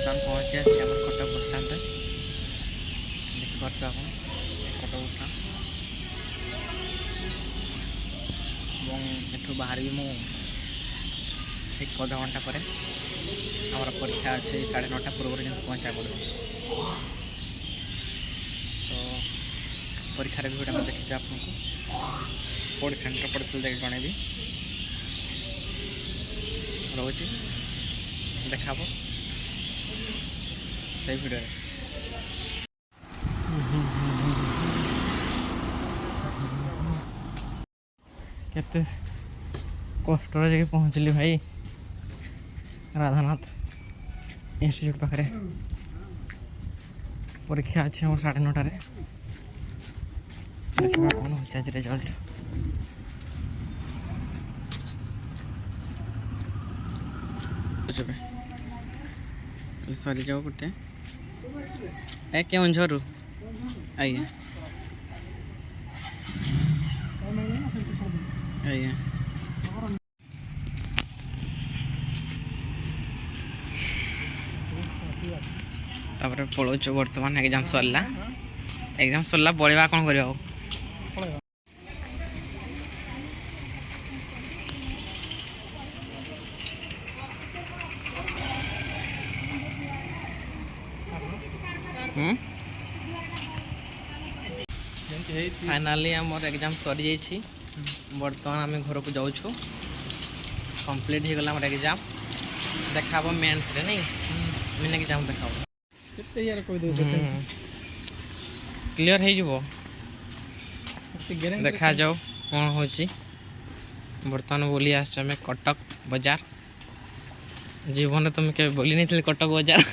बर्तमान पहुँची आम कटक बस स्टाण्ड देखिपे आप कटक बस स्टाण्ड एठू बाहर भी मुझे अध घंटा पर आमर परीक्षा अच्छे 9:30 पूर्व पहुँचा पड़ो तो परीक्षार भिडियो मैं देखी आपको कौट सेन्टर पड़े देख जनइबी रोचे देखा से भिडियो केते कष्ट पहुँचली भाई राधानाथ इंस्टीट्यूट पाखे परीक्षा अच्छे मोर 9:30 देखा कौन हो आज रिजल्ट सरी जाओ गोटे ए केउंझर आज्ञा आज्ञा तापर पलाऊँ बर्तमान एग्जाम सरला पढ़ा कौन कर फाइनाली आमर एग्जाम सरी जाइए बर्तमान आम घर को जाऊँ कंप्लीट हो गला एग्जाम देखा मेन्स रे नहीं मेन एग्जाम देखा क्लियर हो देखा जाओ कौन हो बर्तमान बोली आस कटक बाजार जीवन तुम के बोली नहीं कटक बाजार